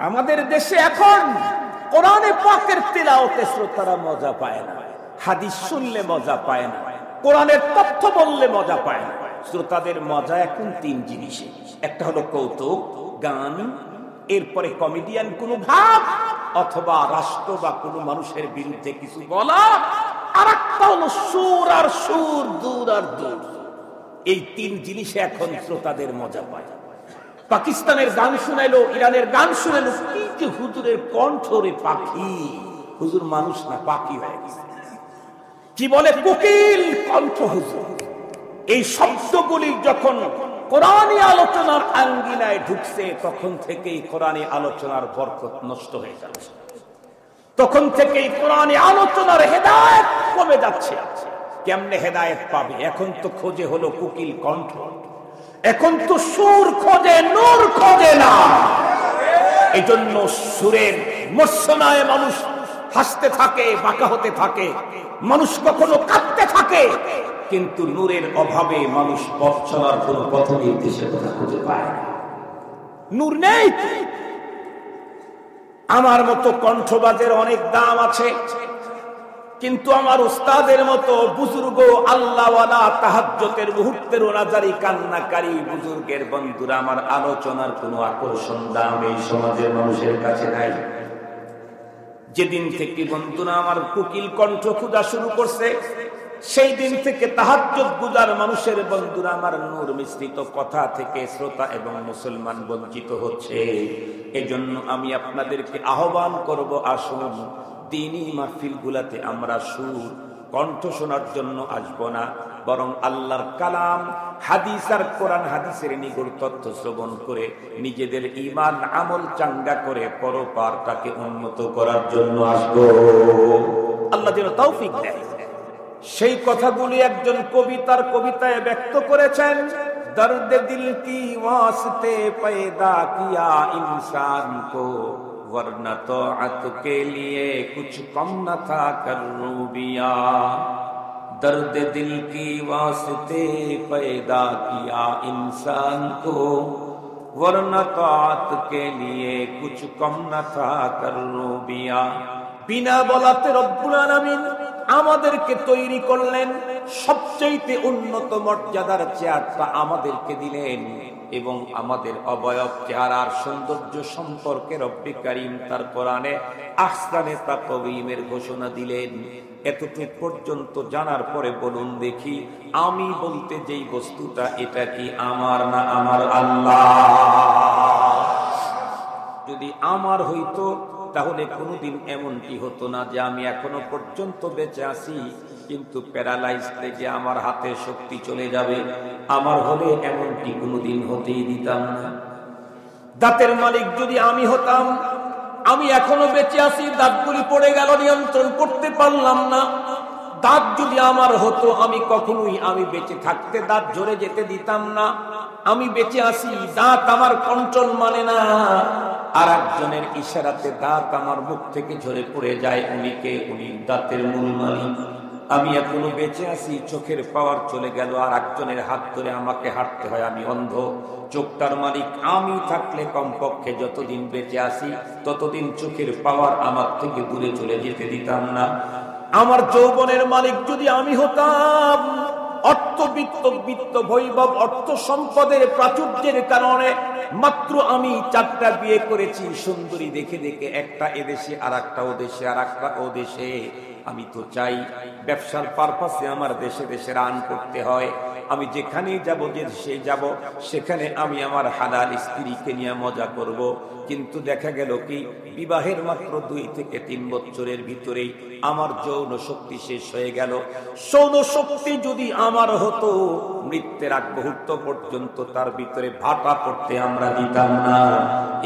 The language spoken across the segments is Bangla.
আমাদের দেশে এখন কোরআনে পাকের তিলাওয়াতে শ্রোতারা মজা পায় না, হাদিস শুনলে মজা পায় না, কোরআনের তথ্য বললে মজা পায় না। শ্রোতাদের মজা এখন তিন জিনিসে, একটা হলো কৌতুক, গান, এরপরে কমেডিয়ান কোনো ভাব অথবা রাষ্ট্র বা কোনো মানুষের বিরুদ্ধে কিছু বলা, আর একটা হলো সুর আর সুর, দূর আর দূর। এই তিন জিনিসে এখন শ্রোতাদের মজা পায়। পাকিস্তানের গান শুনাইলো, ইরানের গান শুনাইলো, কি যে হুজুরের কণ্ঠরে পাখি, হুজুর মানুষ না পাখি হয়ে গেছে। কি বলে কোকিল কণ্ঠ হুজুর। এই শব্দগুলি যখন কোরআনী আলোচনার আঙ্গিনায় ঢুকছে, তখন থেকেই কোরআনী আলোচনার বরকত নষ্ট হয়ে যাচ্ছে, তখন থেকেই কোরআনী আলোচনার হেদায়েত কমে যাচ্ছে। কেমনে হেদায়েত পাবে? এখন তো খোঁজে হলো কোকিল কণ্ঠ, এখন তো সুর খোঁজে, নূর খোঁজে না। এই জন্য সুরের মর্সনায় মানুষ হাসতে থাকে, বাঁকা হতে থাকে, মানুষ কখনো কাঁদতে থাকে, কিন্তু নূরের অভাবে মানুষ পথ চলার কোন পথ নির্দেশের কথা খুঁজে পায় না। নূর নেই। আমার মতো কণ্ঠবাজের অনেক দাম আছে, কিন্তু আমার উস্তাদের মতো বুজুর্গ আল্লাহওয়ালা তাহাজ্জুদের মুহূর্তের ওনাজারি কান্নাকারী বুজুর্গের বন্ধুরা, আমার আলোচনার কোনো আকর্ষণ দাম এই সমাজের মানুষের কাছে নাই। যেদিন থেকে বন্ধুরা আমার কোকিল কণ্ঠ খোঁজা শুরু করছে, সেই দিন থেকে তাহাজ্জুদ গুজার মানুষের বন্ধুরা আমার নূর মিশ্রিত কথা থেকে শ্রোতা এবং মুসলমান বঞ্চিত হচ্ছে। এজন্য আমি আপনাদেরকে আহ্বান করব, আসুন দ্বীনি মাহফিল গুলাতে আমরা সুর কণ্ঠ শোনার জন্য আসবো না, বরং আল্লাহর কালাম, হাদিস আর কোরআন হাদিসের নিগূঢ় তথ্য শ্রবণ করে নিজেদের ঈমান আমল চাঙ্গা করে পরপারটাকে উন্নত করার জন্য আসবো। আল্লাহ যেন তৌফিক দেয়। সেই কথাগুলি একজন কবিতার কবিতায় ব্যক্ত করেছেন। দর্দ দিল কি ওয়াস্তে पैदा किया इंसान को, वरना तौअत के लिए कुछ कम न था करूबिया। दर्द दिल की वास्ते पैदा किया इंसान को, वरना तौअत के लिए कुछ कम न था करूबिया। बिना বলাতে রব্বুল আলামিন আমাদেরকে তৈরি করলেন, সবচেয়ে উন্নত মর্যাদার চেহারাটা আমাদেরকে দিলেন, এবং আমাদের অবয়ব চেহারার সৌন্দর্য সম্পর্কে রব্বি কারীম তার কোরআনে আহসানে তাকওয়িমের ঘোষণা দিলেন। এতটুকু পর্যন্ত জানার পরে বলুন দেখি, আমি বলতে যেই বস্তুটা, এটা কি আমার না আমার আল্লাহ? যদি আমার হইতো তাহলে কোনোদিন এমনটি হতো না যে আমি এখনো পর্যন্ত বেঁচে আছি, কিন্তু প্যারালাইজ থেকে আমার হাতে শক্তি চলে যাবে। আমার হলে এমনটি কোনোদিন হতেই দিতাম না। দাঁতের মালিক যদি আমি হতাম, আমি এখনো বেঁচে আছি, দাঁতগুলি পড়ে গেল, নিয়ন্ত্রণ করতে পারলাম না। দাঁত যদি আমার হতো, আমি কখনোই আমি বেঁচে থাকতে দাঁত ঝরে যেতে দিতাম না। আমি বেঁচে আছি, দাঁত আমার কন্ট্রোল মানে না, আর একজনের ইশারাতে দাঁত আমার মুখ থেকে ঝরে পড়ে যায়। উনি দাঁতের মূল মালিক। আমি এখনো বেঁচে আছি, চোখের পাওয়ার চলে গেল, আর একজনের হাত ধরে আমাকে হাঁটতে হয়, আমি অন্ধ। চোখটার মালিক আমি থাকলে কমপক্ষে যতদিন বেঁচে আছি ততদিন চোখের পাওয়ার আমার থেকে দূরে চলে যেতে দিতাম না। আমার যৌবনের মালিক যদি আমি হতাম, বিত্ত বৈভব, অর্থ সম্পদের প্রাচুর্যের কারণে মাত্র আমি 4টা বিয়ে করেছি, সুন্দরী দেখে দেখে, একটা এদেশে আর একটা ও দেশে আর একটা ও দেশে। আমি তো চাই ব্যবসার পারপাসে আমার দেশে দেশে রান করতে হয়। আমি যেখানেই যাব, যে দেশে যাব, সেখানে আমি আমার হালাল স্ত্রীকে নিয়ে মজা করব। কিন্তু দেখা গেল কি, বিবাহের মাত্র 2 থেকে 3 বছরের ভিতরেই আমার যৌন শক্তি শেষ হয়ে গেল। যৌন শক্তি যদি আমার হতো, মৃত্যুর আগ মুহূর্ত পর্যন্ত তার ভিতরে ভাটা পড়তে আমরা দিতাম না।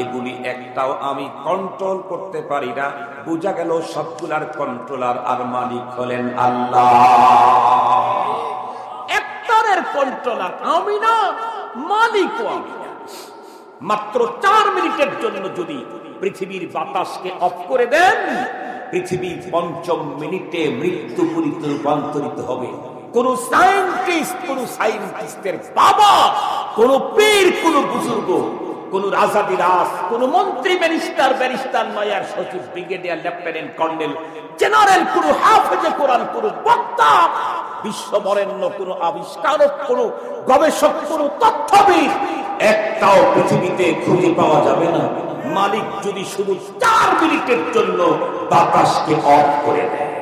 এগুলি একটাও আমি কন্ট্রোল করতে পারি না। বোঝা গেল সবগুলার কন্ট্রোলার আর মালিক হলেন আল্লাহ। একটারের কন্ট্রোলার আমি না, মালিকও আমি না। মাত্র 4 মিনিটের জন্য যদি পৃথিবীর বাতাসকে অফ করে দেন, পৃথিবী 5ম মিনিটে মৃত্যুপুরীতে রূপান্তরিত হবে। কোন সায়েন্টিস্টের বাবা, কোন পীর, কোন বুজুর্গ কোন রাজাদিরাজ, কোন মন্ত্রী ব্যারিস্টার নয়ার সচিব, ব্রিগেডিয়ার, লেফটেন্যান্ট কর্নেল, জেনারেল, কোন হাফেজে কোরআন, কোন বক্তা, বিশ্ববরেণ্য কোন আবিষ্কারক, কোন গবেষক, কোন তথ্যবিদ একটাও পৃথিবীতে খুঁজে পাওয়া যাবে না মালিক যদি শুধু 4 মিনিটের জন্য বাতাসকে অফ করে দেয়।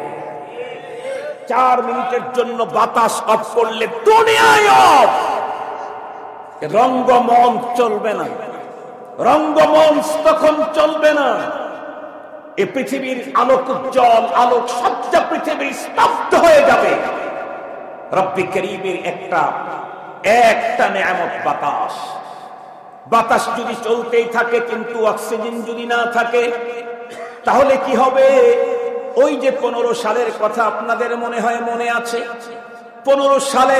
4 মিনিটের জন্য বাতাস অফ করলে দুনিয়ায় অফ। রঙ্গমঞ্চ চলবে না, রঙ্গমঞ্চ তখন চলবে না। এ পৃথিবীর আলোক উজ্জ্বল, আলোক সজ্জা পৃথিবীর স্তব্ধ হয়ে যাবে। রব্বি করিমের একটা নেয়ামত বাতাস। বাতাস যদি চলতেই থাকে কিন্তু অক্সিজেন যদি না থাকে তাহলে কি হবে? ওই যে 15 সালের কথা আপনাদের মনে হয় মনে আছে, 15 সালে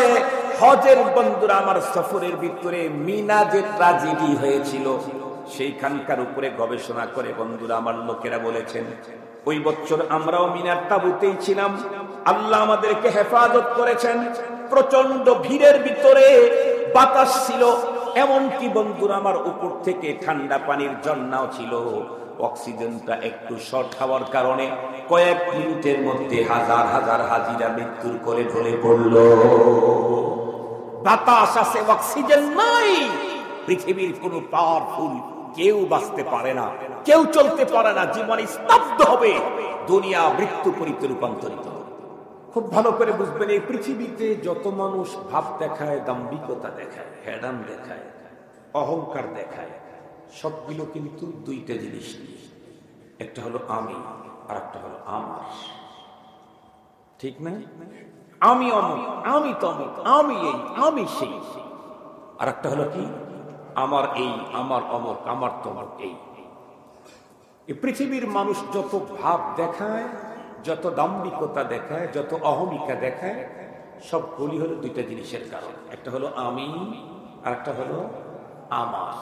হজের বন্ধুরা আমার সফরের ভিতরে মিনা যে ট্র্যাজেডি হয়েছিল সেইখানকার উপরে গবেষণা করে বন্ধুরা আমার লোকেরা বলেছেন ওই বছর আমরাও মিনার তাঁবুতেই ছিলাম। আল্লাহ আমাদেরকে হেফাজত করেছেন। প্রচন্ড ভিড়ের ভিতরে বাতাস ছিল, এমনকি বন্ধুরা আমার উপর থেকে ঠান্ডা পানির ঝর্ণাও ছিল। অক্সিজেনটা একটু শর্ট হওয়ার কারণে কয়েক মিনিটের মধ্যে হাজার হাজার হাজিরা মৃত্যুর কোলে ঢলে পড়ল। বাতাস আছে, অক্সিজেন নাই। পৃথিবীর কোন পাওয়ারফুল কেউ বাঁচতে পারে না, কেউ চলতে পারে না। জীবন স্তব্ধ হবে, দুনিয়া মৃত্যুপুরীতে রূপান্তরিত। খুব ভালো করে বুঝবেন, এই পৃথিবীতে যত মানুষ ভাব দেখায়, দাম্ভিকতা দেখায়, হেডাম দেখায়, অহংকার দেখায়, সবগুলো কিন্তু দুইটা জিনিস নিয়ে। একটা হলো আমি, আর একটা হলো আমার। ঠিক না? আমি অমুক, আমি তমুক, আমি এই, আমি সেই। আর একটা হলো কি? আমার এই, আমার অমুক, আমার তমুক। এই পৃথিবীর মানুষ যত ভাব দেখায়, যত দাম্ভিকতা দেখায়, যত অহমিকা দেখায়, সবগুলি হলো দুইটা জিনিসের কারণ। একটা হলো আমি, আর একটা হলো আমার।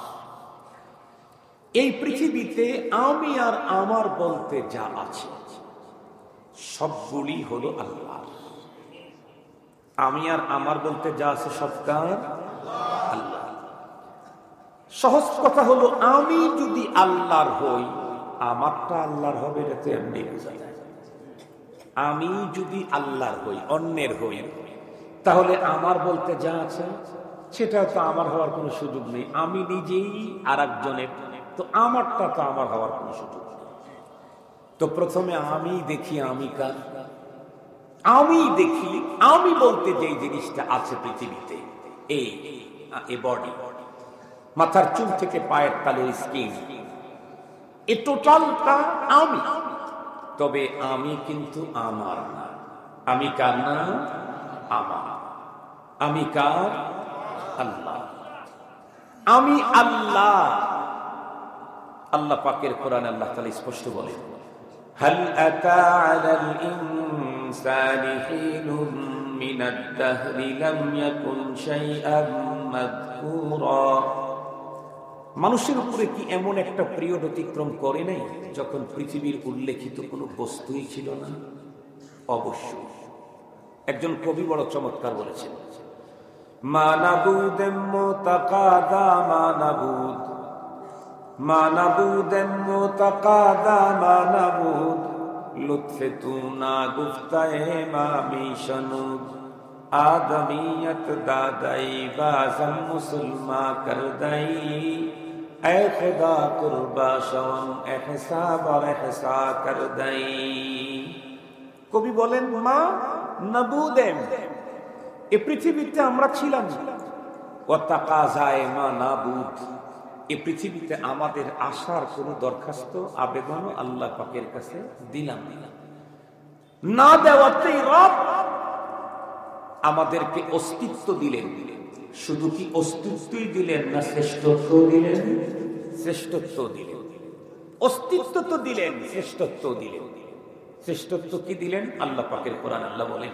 এই পৃথিবীতে আমি আর আমার বলতে যা আছে সবগুলি হলো আল্লাহ। আমি আর আমার বলতে যা আছে সব কার? আল্লাহ। সহজ কথা হলো, আমি যদি আল্লাহর হই, আমারটা আল্লাহর হবে, এটা তো এমনি বোঝা যায়। আমি যদি আল্লাহর হই, অন্যের হই, তাহলে আমার বলতে যা আছে সেটা তো আমার হওয়ার কোনো সুযোগ নেই। আমি নিজেই আর একজনের, তো আমারটা তো আমার হওয়ার কোনো সুযোগ নেই। তো প্রথমে আমি দেখি আমি কার। আমি দেখি, আমি বলতে যে জিনিসটা আছে পৃথিবীতে, এই বডি, মাথার চুল থেকে পায়ের তালুর স্কিন, এ টোটালটা আমি। তবে আমি কিন্তু আমার না। আমি কার না? আমার। আমি কার? আল্লাহ। আমি আল্লাহ। আল্লাহ পাকের কোরআনে আল্লাহ তাআলা স্পষ্ট বলেন, হাল আতা আলাল ইনসানি হিনুম মিনাদ দাহরি লাম ইয়াকুন শাইআন মাযকুরা। মানুষের উপরে কি এমন একটা পিরিয়ড অতিক্রম করে নাই যখন পৃথিবীর উল্লেখিত কোনো বস্তুই ছিল না? অবশ্যই। একজন কবি বড় চমৎকার বলেছেন, মানাবুদ মুতাকাদা মানাবুদ, মানাবুদ মুতাকাদা মানাবুদ, লুৎফে তু না গুফতায়ে মামি শনুদ, আদমিয়ত দাদাই বাজম মুসলমা করদাই, এ খুদা কুরবা শওম এহসাব আর এহসা করদাই। কবি বলেন, মা নাবুদেম, এ পৃথিবীতে আমরা ছিলাম না। ও তাকাজায়ে মা নাবুদ, এ পৃথিবীতে আমাদের আসার কোনো দরখাস্ত, আবেদনও আল্লাহ পাকের কাছে দিলাম না। দেওয়াতেই রব আমাদেরকে অস্তিত্ব দিলেন। শুধু কি অস্তিত্বই দিলেন না শ্রেষ্ঠত্ব দিলেন? শ্রেষ্ঠত্ব দিলেন। অস্তিত্ব তো দিলেন, শ্রেষ্ঠত্ব দিলেন। শ্রেষ্ঠত্ব কি দিলেন? আল্লাহ পাকের কোরআন আল্লাহ বলেন,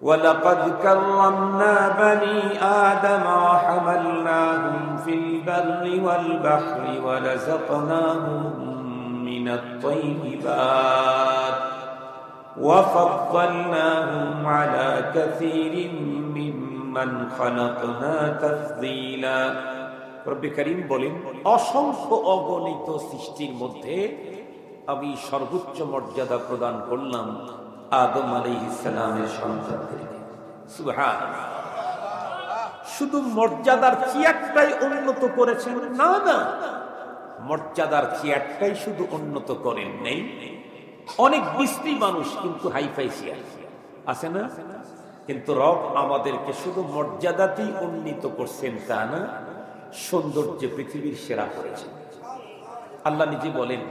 ওয়ালাকাদ কাররামনা বনি আদম ওয়া হামালনাহুম ফিল বাররি ওয়াল বাহরি ওয়া রাযাকনাহুম মিনাত তাইয়িবাত ওয়া ফাদ্দালনাহুম আলা কাসীরিন মিম্মান খালাকনা তাফদীলা রব্বে কারীম বলেন, অসংখ্য অগণিত সৃষ্টির মধ্যে আমি সর্বোচ্চ মর্যাদা প্রদান করলাম আদম আলাইহিস সালামের সন্তানদেরকে। সুবহানাল্লাহ। শুধু মর্যাদার চেয়ারটাই উন্নত করেছেন না, না, মর্যাদার চেয়ারটাই শুধু উন্নত করেন নেই। অনেক বিশ্রী মানুষ কিন্তু হাইফাই চেয়ার আছে না, কিন্তু রব আমাদেরকে শুধু মর্যাদাতেই উন্নীত করছেন তা না, সৌন্দর্যে পৃথিবীর সেরা করেছেন। আল্লাহ নিজে বলেন,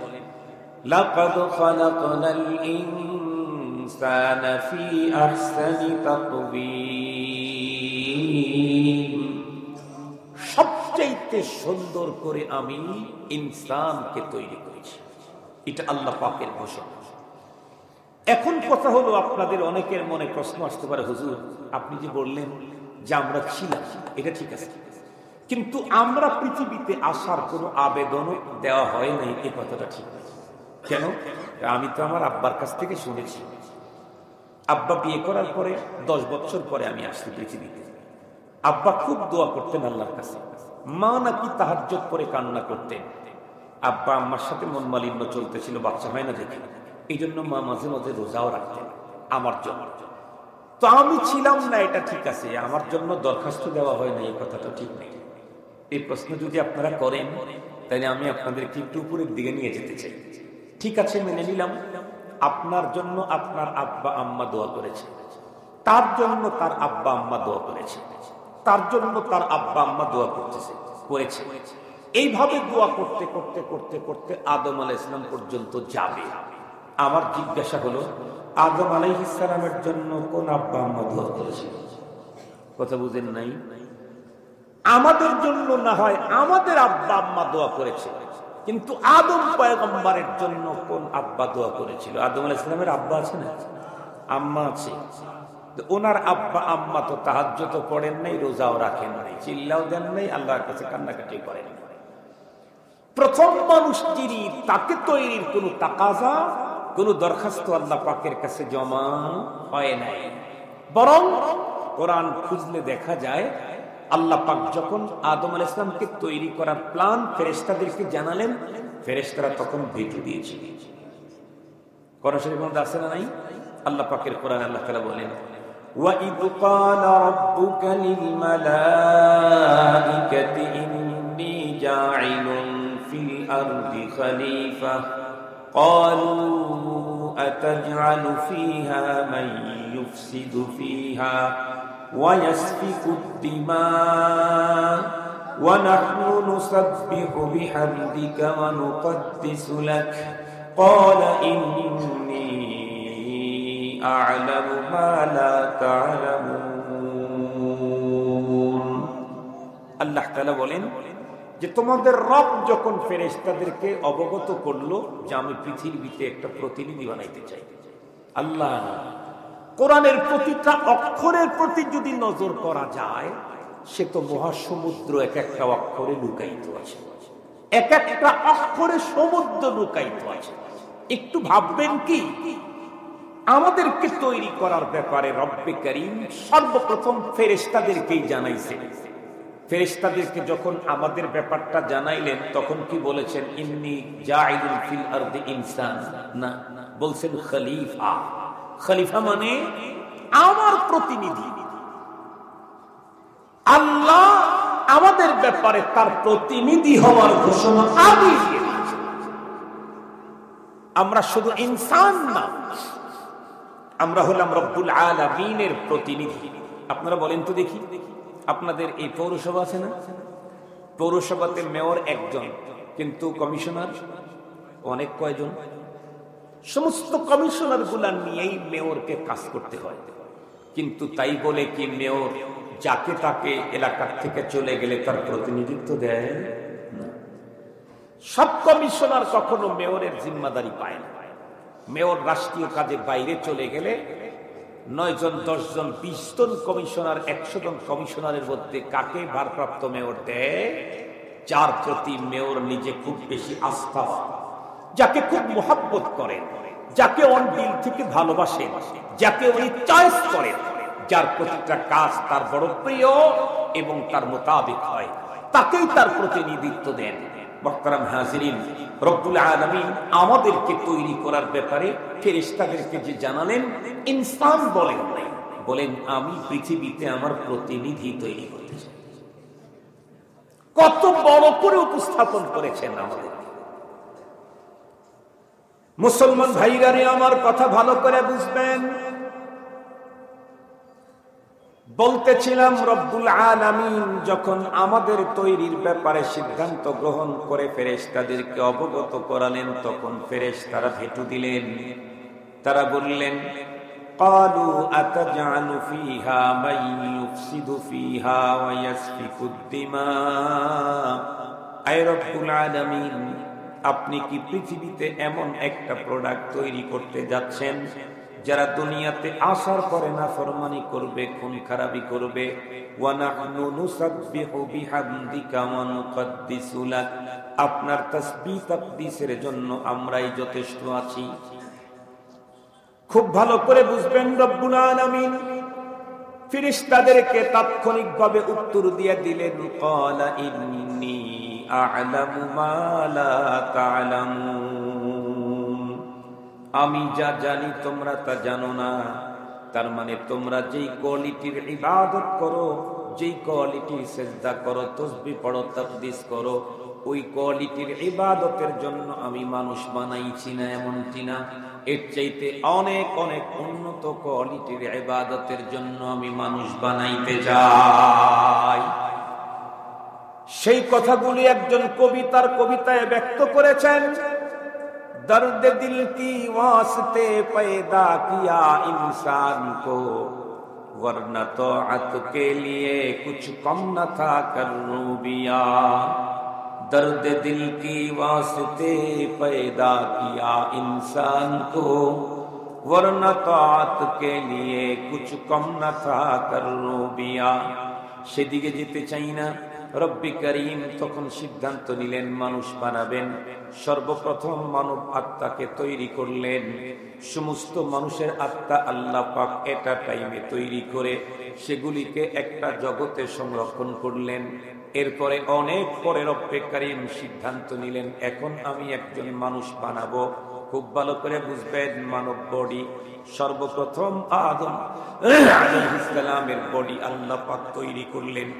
লাকাদ খালাকনাল ইনসানা ফি আহসানি তাকওয়িম, সবচেয়ে সুন্দর করে আমি ইনসানকে তৈরি করেছি। এটা আল্লাহ পাকের ঘোষণা। এখন কথা হলো, আপনাদের অনেকের মনে প্রশ্ন আসতে পারে, হুজুর আপনি যে বললেন যে আমরা ছিলাম, এটা ঠিক আছে, কিন্তু আমরা পৃথিবীতে আসার কোনো আবেদনও দেওয়া হয় নাই, এই কথাটা ঠিক না। কেন? আমি তো আমার আব্বার কাছ থেকে শুনেছি, আব্বা বিয়ে করার পরে 10 বছর পরে আমি আসছি পৃথিবীতে। আব্বা খুব দোয়া করতেন আল্লাহর কাছে, মা নাকি তাহাজ্জুদ করে কান্না করতেন। আব্বা আম্মার সাথে মন মালিন্য চলতেছিল, বাচ্চা হয় না দেখে, এই জন্য মা মাঝে মাঝে রোজাও রাখতেন আমার জন্য। তো আমি ছিলাম না, এটা ঠিক আছে, আমার জন্য দরখাস্ত দেওয়া হয় না, এই কথাটা ঠিক নেই। এই প্রশ্ন যদি আপনারা করেন, তাহলে আমি আপনাদেরকে একটু উপরের দিকে নিয়ে যেতে চাই। ঠিক আছে, মেনে নিলাম আপনার জন্য আপনার আব্বা আম্মা দোয়া করেছে, তার জন্য তার আব্বা আম্মা দোয়া করেছে, তার জন্য তার আব্বা আম্মা দোয়া করেছে। এইভাবে দোয়া করতে করতে করতে করতে আদম আলাইহিস সালাম পর্যন্ত যাবে। আমার জিজ্ঞাসা হলো, আদম আলাইহিস সালামের জন্য কোন আব্বা আম্মা দোয়া করেছে? কথা বুঝেন নাই? আমাদের জন্য না হয় আমাদের আব্বা আম্মা দোয়া করেছে, কিন্তু আদম পয়গম্বরের জন্য কোন আব্বা দোয়া করেছিল? আদম আলাইহিস সালামের আব্বা আছে না, আম্মা আছে। ওনার আব্বা আম্মা তো তাহাজ্জুদ পড়েন নাই, রোজাও রাখেন নাই, চিল্লাও দেন নাই, আল্লাহর কাছে কান্নাকাটি করেন নাই। প্রথম মানুষ যিনি, তাকে তৈরির কোন তাকাজা, কোন দরখাস্ত আল্লাহ পাকের কাছে জমা হয় নাই। বরং কোরআন খুঁজলে দেখা যায়, আল্লাহ পাক যখন আদম আলাইহিস সালামকে তৈরি করার প্ল্যান ফেরেশতাদেরকে জানালেন, ফেরেশতারা তখন ভেটো দিয়েছে। কোরআন শরীফের মধ্যে আছে না নাই? আল্লাহ পাকের কোরআনে আল্লাহ তাআলা বলেন, وَإِذْ قَالَ رَبُّكَ لِلْمَلَائِكَةِ إِنِّي جَاعِلٌ فِي الْأَرْضِ خَلِيفَةً قَالُوا أَتَجْعَلُ فِيهَا مَن يُفْسِدُ فِيهَا وَيَسْفِكُ الدِّمَاءَ وَنَحْنُ نُسَبِّحُ بِحَمْدِكَ وَنُقَدِّسُ لَكَ قَالَ إِنِّي أعلم ما لا تعلمون। আল্লাহ তাআলা বলেন যে তোমাদের রব যখন ফেরেশতাদেরকে অবগত করলো যে আমি পৃথিবীতে একটা প্রতিনিধি বানাইতে চাই। আল্লাহ কোরআনের প্রতিটা অক্ষরের প্রতি যদি নজর করা যায়, সে তো মহাসমুদ্র এক একটা অক্ষরে লুকায়িত আছে, এক একটা অক্ষরে সমুদ্র লুকায়িত আছে। একটু ভাববেন কি, আমাদেরকে তৈরি করার ব্যাপারে রব্বে কারীম সর্বপ্রথম ফেরেশতাদেরকেই জানাইছেন। ফেরেশতাদেরকে যখন আমাদের ব্যাপারটা জানাইলেন, তখন কি বলেছেন? ইন্নী জাইলুন ফিল আরদি ইনসান, না, বলছেন খলিফা। খলিফা মানে আমার প্রতিনিধি। আল্লাহ আমাদের ব্যাপারে তার প্রতিনিধি হওয়ার ঘোষণা আগে দিয়ে দিয়েছেন। আমরা শুধু ইনসান না, আমরা হলাম রব্বুল আলামিনের প্রতিনিধি। আপনারা বলেন তো দেখি, আপনাদের এই পৌরসভা আছে না, পৌরসভাতে মেয়র একজন, কিন্তু কমিশনার অনেক কয়জন? সমস্ত কমিশনার গুলা নিয়েই মেয়রকে কাজ করতে হয়। কিন্তু তাই বলে কি মেয়র যাকে তাকে এলাকার থেকে চলে গেলে তার প্রতিনিধিত্ব দেয় না? সব কমিশনার কখনো মেয়রের জিম্মাদারি পায় না। মেয়র রাষ্ট্রীয় কাজে বাইরে চলে গেলে 9 জন 10 জন 20 জন কমিশনার 100 জন কমিশনারের মধ্যে কাকে ভারপ্রাপ্ত মেয়র দেয়? যার প্রতি মেয়র নিজে খুব বেশি আস্থা, যাকে খুব মোহাব্বত করেন, যাকে অন দিল থেকে ভালোবাসেন, যাকে উনি চয়েস করেন, যার প্রতিটা কাজ তার বড় প্রিয় এবং তার মোতাবেক হয়, তাকেই তার প্রতিনিধিত্ব দেন। মুহতারাম হাজিরিন, রব্বুল আলামিন আমাদেরকে তৈরি করার ব্যাপারে ফেরেশতাদেরকে যে জানালেন, ইনসান বলেন নাই, বলেন আমি পৃথিবীতে আমার প্রতিনিধি তৈরি করতে চাই। কত বড় করে উপস্থাপন করেছেন আমাদের। মুসলমান ভাইরা রে, আমার কথা ভালো করে বুঝবেন। বলতেছিলাম রব্বুল আলামিন যখন আমাদের তৈরির ব্যাপারে সিদ্ধান্ত গ্রহণ করে ফেরেশতাদেরকে অবগত করালেন, তখন ফেরেশতারা ভেটু দিলেন। তারা বললেন, ক্বালু আতাজআলু ফীহা মান ইউফসিদু ফীহা ওয়া ইয়াসফিকুদ দিমা। আয় রব্বুল আলামিন, আপনি কি পৃথিবীতে এমন একটা প্রোডাক্ট তৈরি করতে যাচ্ছেন যারা দুনিয়াতে আসার পরে নাফরমানি করবে, খুন খারাপি করবে। ওয়া নাহনু নুসাব্বিহু বিহামদিকা ওয়া নুকদ্দিসু লাক, আপনার তাসবিহ তাকদীসের জন্য আমরাই যথেষ্ট আছি। খুব ভালো করে বুঝবেন, রব্বুল আলামিন ফেরেশতাদেরকে তাৎক্ষণিকভাবে উত্তর দিয়ে দিলেন, ক্বালা ইন্নী আ'লামু মা লা তা'লামুন, আমি যা জানি তোমরা তা জানো না। তার মানে তোমরা যেই কোয়ালিটির ইবাদত করো, যেই কোয়ালিটির সিজদা করো, তাসবিহ পড়ো, তাকদীস করো, ওই কোয়ালিটির ইবাদতের জন্য আমি মানুষ বানাইছি না, এমনটি না। এর চাইতে অনেক অনেক উন্নত কোয়ালিটির ইবাদতের জন্য আমি মানুষ বানাইতে চাই। সেই কথাগুলি একজন কবিতার কবিতায় ব্যক্ত করেছেন। दर्द दिल की वास्ते पैदा किया इंसान को, वरना तौअत के लिए कुछ कम न था करूबिया। दर्द दिल की वास्ते पैदा किया इंसान को, वरना तौअत के लिए कुछ कम न था करूबिया। সেদিকে যেতে চাই না। রব্বি করিম তখন সিদ্ধান্ত নিলেন মানুষ বানাবেন। সর্বপ্রথম মানব আত্মাকে তৈরি করলেন। সমস্ত মানুষের আত্মা আল্লাহ পাক এটা টাইমে তৈরি করে সেগুলিকে একটা জগতে সংরক্ষণ করলেন। এরপরে অনেক পরে রব্বে করিম সিদ্ধান্ত নিলেন, এখন আমি একজন মানুষ বানাবো। খুব ভালো করে বুঝবেন, মানব বডি সর্বপ্রথম আদম আলাইহিস সালামের বডি আল্লাহ পাক তৈরি করলেন।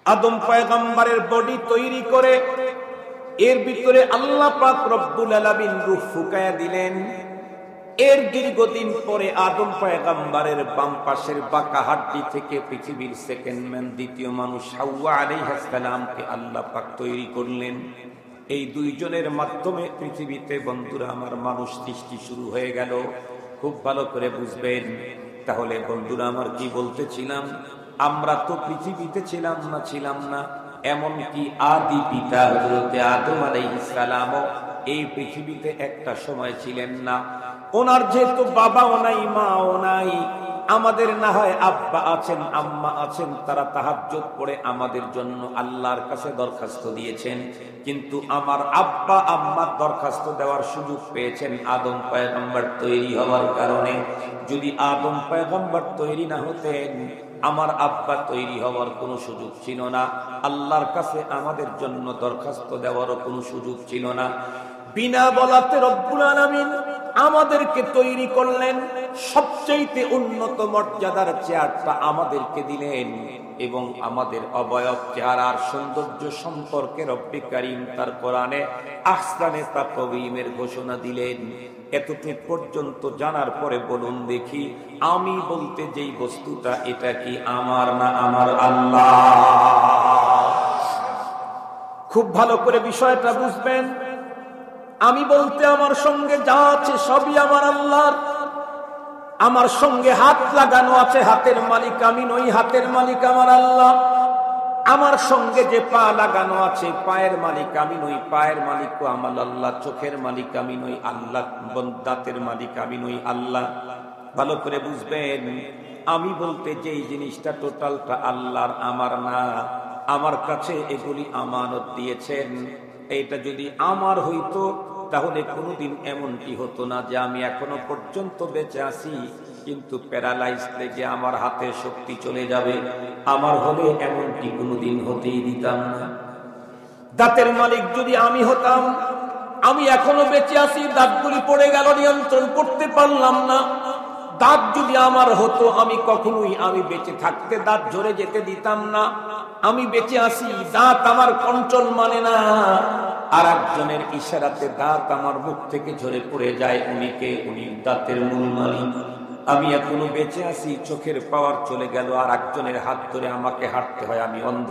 আদম পয়গম্বরের বডি তৈরি করে এর ভিতরে আল্লাহ পাক রব্বুল আলামিন রূহ ফুঁকায়া দিলেন। এর দীর্ঘদিন পরে আদম পয়গম্বরের বাম পাশের বাঁকা হাড্ডি থেকে পৃথিবীর সেকেন্ড ম্যান, দ্বিতীয় মানুষ হাওয়া আলাইহিস সালামকে আল্লাহ পাক তৈরি করলেন। এই দুইজনের মাধ্যমে পৃথিবীতে বন্ধুরা আমার মানুষ সৃষ্টি শুরু হয়ে গেল। খুব ভালো করে বুঝবেন। তাহলে বন্ধুরা আমার কি বলতেছিলাম, আমরা তো পৃথিবীতে ছিলাম না, এমনকি আদি পিতা হযরতে আদম আলাইহিস সালামও এই পৃথিবীতে একটা সময় ছিলেন না। ওনার যেহেতু বাবাও নাই, মাও নাই, আমাদের না হয় আব্বা আছেন, আম্মা আছেন, তারা তাহাজ্জুদ পড়ে আমাদের জন্য আল্লাহর কাছে দরখাস্ত দিয়েছেন। কিন্তু আমার আব্বা আম্মার দরখাস্ত দেওয়ার সুযোগ পেয়েছেন আদম পয়গম্বর তৈরি হওয়ার কারণে। যদি আদম পয়গম্বর তৈরি না হতেন, আমার আব্বা তৈরি হওয়ার কোনো সুযোগ ছিল না, আল্লাহর কাছে আমাদের জন্য দরখাস্ত দেওয়ারও কোনো সুযোগ ছিল না। বিনা বলাতে রব্বুল আলামিন আমাদেরকে তৈরি করলেন। সবচেয়ে উন্নত মর্যাদার চেহারাটা আমাদেরকে দিলেন এবং আমাদের অবয়ব চেহারার সৌন্দর্য সম্পর্কে রব্বি কারীম তার কোরআনে আহসানে তাকওয়িমের ঘোষণা দিলেন। এতটুকু পর্যন্ত জানার পরে বলুন দেখি, আমি বলতে যেই বস্তুটা, এটা কি আমার না আমার আল্লাহ? খুব ভালো করে বিষয়টা বুঝবেন। আমি বলতে আমার সঙ্গে যা আছে সবই আমার আল্লাহর। আমার সঙ্গে হাত লাগানো আছে, হাতের মালিক আমি নই, হাতের মালিক আমার আল্লাহ। আমার সঙ্গে যে পা লাগানো আছে, পায়ের মালিক আমি নই, পায়ের মালিকও আমার আল্লাহ। চোখের মালিক আমি নই, আল্লাহ। দাঁতের মালিক আমি নই, আল্লাহ। ভালো করে বুঝবেন, আমি বলতে যেই জিনিসটা টোটালটা আল্লাহর, আমার না। আমার কাছে এগুলি আমানত দিয়েছেন। এইটা যদি আমার হইতো তাহলে কোনোদিন এমনটি হতো না যে আমি এখনো পর্যন্ত বেঁচে আছি। কিন্তু প্যারালাইজ থেকে আমার হাতে শক্তি চলে যাবে, আমার হলে এমনটি কোনোদিন হতেই দিতাম না। দাঁতের মালিক যদি আমি হতাম, আমি এখনো বেঁচে আছি, দাঁতগুলি পড়ে গেল, নিয়ন্ত্রণ করতে পারলাম না। দাঁত যদি আমার হতো, আমি কখনোই আমি বেঁচে থাকতে দাঁত ঝরে যেতে দিতাম না। আমি বেঁচে আছি, দাঁত আমার কন্ট্রোল মানে না, আর একজনের ইশারাতে দাঁত আমার মুখ থেকে ঝরে পড়ে যায়। উনি দাঁতের মূল মালিক। আমি এখনো বেঁচে আছি, চোখের পাওয়ার চলে গেল, আর একজনের হাত ধরে আমাকে হাঁটতে হয়, আমি অন্ধ।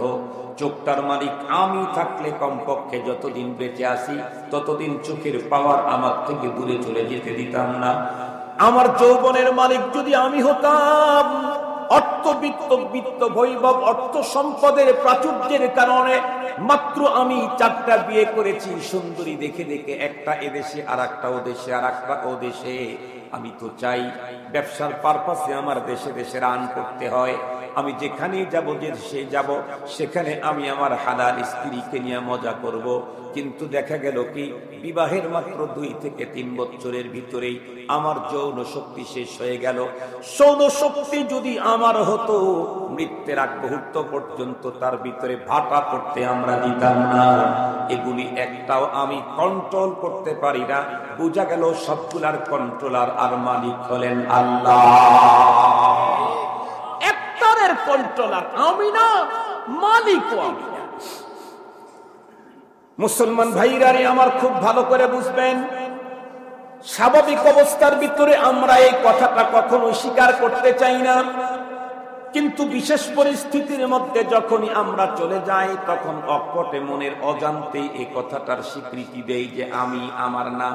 চোখটার মালিক আমি থাকলে কমপক্ষে যতদিন বেঁচে আছি ততদিন চোখের পাওয়ার আমার থেকে দূরে চলে যেতে দিতাম না। আমার যৌবনের মালিক যদি আমি হতাম, বিত্ত বৈভব, অর্থ সম্পদের প্রাচুর্যের কারণে মাত্র আমি 4টা বিয়ে করেছি, সুন্দরী দেখে দেখে, একটা এদেশে আর একটা ও দেশে আর একটা ও দেশে। আমি তো চাই ব্যবসার পারপাসে আমার দেশে দেশে রান করতে হয়। আমি যেখানে যাব, যে দেশে যাব, সেখানে আমি আমার হালাল স্ত্রীকে নিয়ে মজা করব। কিন্তু দেখা গেল কি, বিবাহের মাত্র 2 থেকে 3 বছরের ভিতরেই আমার যৌন শক্তি শেষ হয়ে গেল। যৌন শক্তি যদি আমার হতো, মৃত্যুর আগ মুহূর্ত পর্যন্ত তার ভিতরে ভাটা করতে আমরা দিতাম না। এগুলি একটাও আমি কন্ট্রোল করতে পারি না। বোঝা গেল সবগুলার কন্ট্রোলার আর মালিক হলেন আল্লাহ। একটারের কন্ট্রোলার আমি না, মালিকও আমি না। মুসলমান ভাইরা আমার খুব ভালো করে বুঝবেন, স্বাভাবিক অবস্থার ভিতরে আমরা এই কথাটা কখনো স্বীকার করতে চাই না, কিন্তু বিশেষ পরিস্থিতির মধ্যে যখনই আমরা চলে যাই, তখন অকপটে মনের অজান্তেই এই কথাটার স্বীকৃতি দেই যে আমি, আমার না।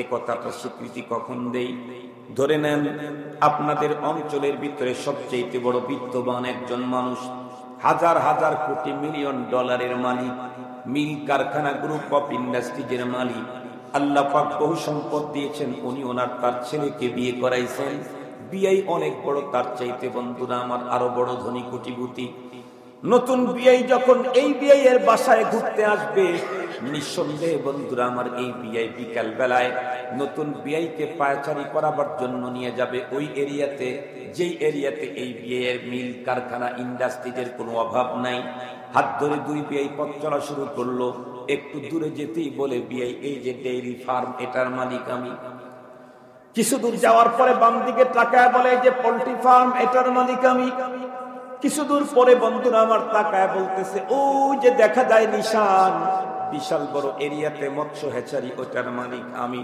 এই কথাটার স্বীকৃতি কখন দেই? ধরে নেন আপনাদের অঞ্চলের ভিতরে সবচেয়ে বড় বিত্তবান একজন মানুষ, হাজার হাজার কোটি মিলিয়ন ডলারের মালিক, মিল কারখানা, গ্রুপ অফ ইন্ডাস্ট্রিজের মালিক, আল্লাহ পাক বহু সম্পদ দিয়েছেন। উনি ওনার তার ছেলেকে বিয়ে করাইছেন, বিয়ে অনেক বড়, তার চাইতে বন্ধুরা আমার আরো বড় ধনী কোটিপতি। নতুন বিয়ে যখন এই বিয়ের বাসায় ঘুরতে আসবে, নিঃসন্দেহে বন্ধুরা আমার এই বিয়ে বিকাল বেলায় নতুন বিয়েকে পায়চারি করাবার জন্য নিয়ে যাবে ওই এরিয়াতে, যেই এরিয়াতে এই বিয়ের মিল কারখানা ইন্ডাস্ট্রিজের কোনো অভাব নাই। হাত ধরে 2 বিয়ে পথ চলা শুরু করলো। একটু দূরে যেতেই বলে বিয়ে, এই যে ডেইরি ফার্ম, এটার মালিক আমি। কিছু দূর যাওয়ার পরে বাম দিকে তাকায় বলে যে পোল্ট্রি ফার্ম, এটার মালিক আমি। কিছু দূর পরে বন্ধুরা আমার তাকায় বলতেছে, ওই যে দেখা যায় নিশান, বিশাল বড় এরিয়াতে মৎস্য হ্যাচারি, ওটার মালিক আমি।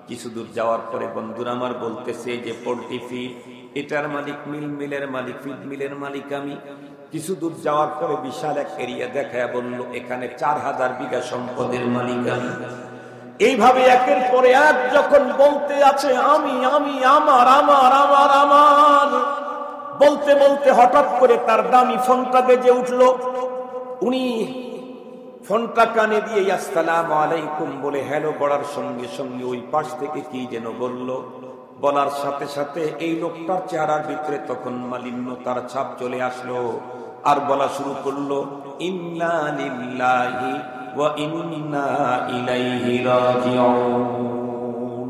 কিছু দূর যাওয়ার পরে বন্ধুরা আমার বলতেছে যে পোল্ট্রি ফিড, এটার মালিক মিল, মিলের মালিক, ফিড মিলের মালিক আমি। কিছু দূর যাওয়ার পরে বিশাল এক এরিয়া দেখায় বলল, এখানে 4000 বিঘা সম্পদের মালিক আমি। এইভাবে একের পরে এক যখন বলতে আছে আমি, আমি, আমার, আমার, আমার, আমার, বলতে বলতে হঠাৎ করে তার দামি ফোনটা বেজে উঠলো। উনি ফোনটা কানে দিয়ে আসসালামু আলাইকুম বলে হ্যালো বলার সঙ্গে সঙ্গে ওই পাশ থেকে কি যেন বলল। বলার সাথে সাথে এই লোকটার চেহারার ভিতরে তখন মালিন্যতার ছাপ চলে আসলো, আর বলা শুরু করলো, ইন্না লিল্লাহি ওয়া ইন্না ইলাইহি রাজিউন।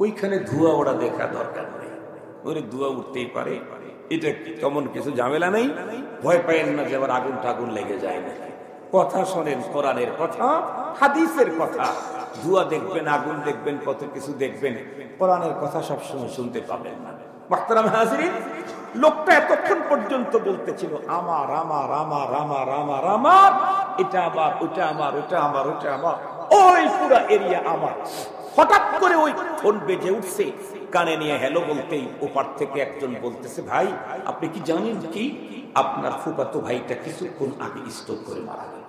ওইখানে ধোঁয়া ওরা দেখা দরকার নেই, ওরে ধোঁয়া উঠতেই পারে, এটা তেমন কিছু ঝামেলা নেই। ভয় পায়েন না যে আবার আগুন টাগুন লেগে যায় না। কথা শোনেন, কোরআনের কথা, হাদিসের কথা। ধোঁয়া দেখবেন, আগুন দেখবেন, কত কিছু দেখবেন, কোরআনের কথা সবসময় শুনতে পাবেন না। মুহতারাম হাজিরিন, লোকটা এতক্ষণ পর্যন্ত বলতেছিল আমার, আমার, আমার, আমার, আমার, আমার, এটা আমার, ওটা আমার, ওটা আমার, ওটা আমার, ওই পুরো এরিয়া আমার। হঠাৎ করে ওই ফোন বেজে উঠছে, কানে নিয়ে হ্যালো বলতেই ওপার থেকে একজন বলতেছে, ভাই আপনি কি জানেন কি আপনার ফুফাতো ভাইটা কিছুক্ষণ আগে স্ট্রোক করে মারা গেল।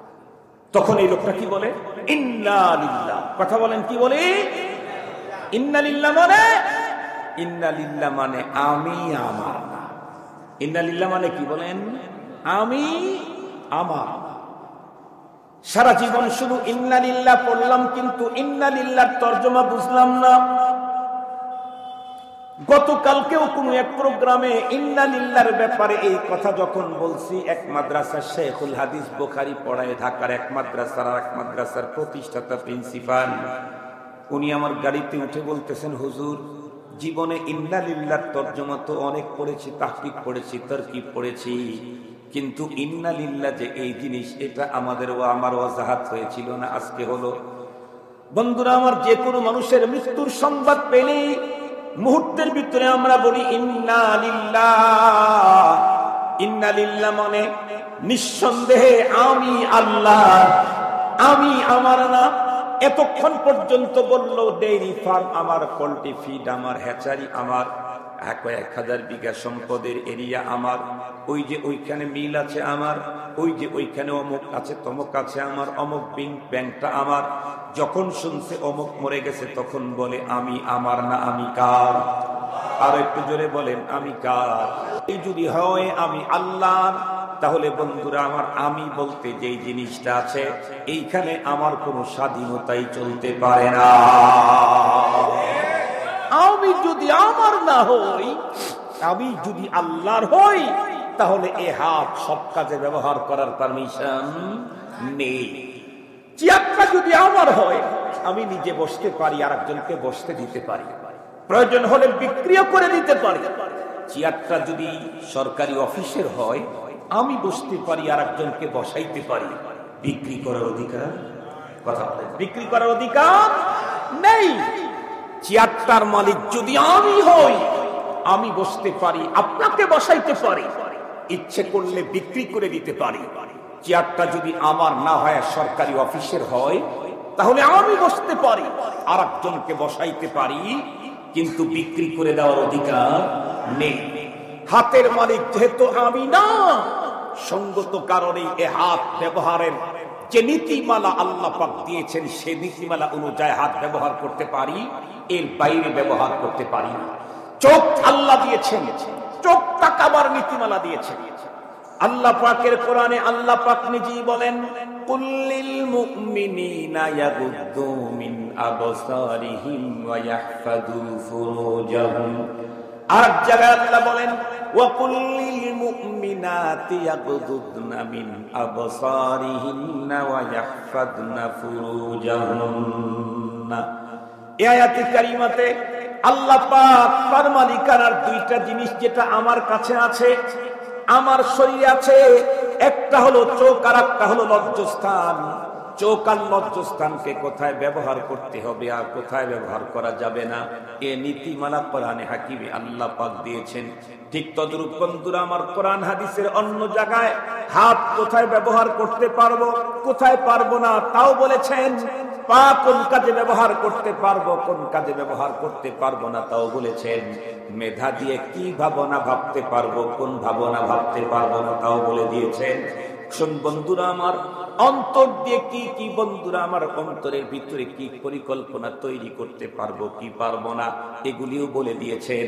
তখন এই লোকটা কি বলে, ইন্না লিল্লাহ। কথা বলেন, কি বলে? ইন্না লিল্লাহ মানে, ইন্না লিল্লাহ মানে আমি, আমার না। ইন্না লিল্লাহ মানে কি বলেন? আমি, আমার। সারা জীবন শুধু ইন্না লিল্লাহ পড়লাম, কিন্তু ইন্না লিল্লাহর তরজমা বুঝলাম না। গতকালকেও কোন এক প্রোগ্রামে ইন্না লিল্লাহর ব্যাপারে এই কথা যখন বলছি, এক মাদ্রাসার শেখুল হাদিস বুখারী পড়ায়, ঢাকার এক মাদ্রাসার প্রতিষ্ঠাতা প্রিন্সিপাল, উনি আমার গাড়িতে উঠে বলতেছেন, হুজুর জীবনে ইন্না লিল্লাহর তরজমা তো অনেক পড়েছি, তাহকিক পড়েছি, তারকিব পড়েছি, কিন্তু ইন্না লিল্লাহ যে এই জিনিস, এটা আমাদের ও আমার ওয়াজাহাত হয়েছিল না, আজকে হলো। বন্ধুরা আমার, যে কোনো মানুষের মৃত্যুর সংবাদ পেলে মুহূর্তের ভিতরে আমরা বলি ইন্না লিল্লাহ। ইন্না লিল্লাহ মানে নিঃসন্দেহে আমি আল্লাহ, আমি আমার না। এতক্ষণ পর্যন্ত বলল ডেইরি ফার্ম আমার, পোল্ট্রি ফিড আমার, হ্যাচারি আমার, 1000 বিঘা সম্পদের এরিয়া আমার, ওই যে ওইখানে মিল আছে আমার, ওই যে ওইখানে অমুক আছে, তমুক আছে আমার, অমুক ব্যাংকটা আমার। যখন শুনছে অমুক মরে গেছে তখন বলে আমি আমার না, আমি কার? আর একটু জোরে বলেন আমি কার? এই যদি হয় আমি আল্লাহ, তাহলে বন্ধুরা আমার, আমি বলতে যেই জিনিসটা আছে এইখানে আমার কোনো স্বাধীনতাই চলতে পারে না। আমি যদি আমার না হই, আমি যদি আল্লাহর হই, তাহলে এ হাত সব কাজে ব্যবহার করার পারমিশন নেই। চেয়ারটা যদি আমার হয়, আমি নিজে বসতে পারি, আর একজনকে বসতে দিতে পারি, প্রয়োজন হলে বিক্রিও করে দিতে পারি। চেয়ারটা যদি সরকারি অফিসের হয়, আমি বসতে পারি, আর একজনকে বসাইতে পারি। বিক্রি করার অধিকার, কথা বলেন, বিক্রি করার অধিকার নেই। চেয়ারটার মালিক যদি আমি হই, আমি বসতে পারি, আপনাকে বসাইতে পারি, ইচ্ছে করলে বিক্রি করে দিতে পারি। চেয়ারটা যদি আমার না হয়, সরকারি অফিসের হয়, তাহলে আমি বসতে পারি, আর একজনকে বসাইতে পারি, কিন্তু বিক্রি করে দেওয়ার অধিকার নেই। হাতের মালিক যেহেতু আমি না, সঙ্গত কারণে এ হাত ব্যবহারের যে নীতিমালা আল্লাহ পাক দিয়েছেন, সে নীতিমালা অনুযায়ী হাত ব্যবহার করতে পারি, এর বাইরে ব্যবহার করতে পারি না। চোখ আল্লাহ দিয়েছেন, চোখ তাকাবার নীতিমালা দিয়েছেন। আল্লাহ পাকের কোরআনে আল্লাহ পাক নিজেই বলেন, কুল্লিল মুমিনিনা ইয়াগুদ্দু মিন আবসারিহিম ওয়া ইয়াহফাযু ফুরুজাহুম। আর জায়গায় আল্লাহ বলেন, ওয়া কুল্লিল মুমিনাতি ইয়াগুদ্দুনা মিন আবসারিহিন্না ওয়া ইয়াহফাযনা ফুরুজাহুন্না। এই আয়াতে কারিমাতে আল্লাহ পাক ফরমালিকার দুইটা জিনিস যেটা আমার কাছে আছে, আমার শরীরে আছে, একটা হলো চোখ, আর একটা হলো লজ্জাস্থান। চোখ আর লজ্জাস্থানকে কোথায় ব্যবহার করতে হবে আর কোথায় ব্যবহার করা যাবে না, এ নীতিমালা কোরআনে হাকিমে আল্লাহ পাক দিয়েছেন। ঠিক তদ্রূপ বন্ধুরা আমার, কোরআন হাদিসের অন্য জায়গায় হাত কোথায় ব্যবহার করতে পারবো, কোথায় পারবো না তাও বলেছেন। পা কোন কাজে ব্যবহার করতে পারবো, কোন কাজে ব্যবহার করতে পারবো না তাও বলেছেন। মেধা দিয়ে কি ভাবনা ভাবতে পারবো, কোন ভাবনা ভাবতে পারবো না তাও বলে দিয়েছেন। শুন বন্ধুরা আমার, অন্তর দিয়ে কি কি, বন্ধুরা আমার, অন্তরের ভিতরে কি পরিকল্পনা তৈরি করতে পারবো, কি পারবো না, এগুলিও বলে দিয়েছেন।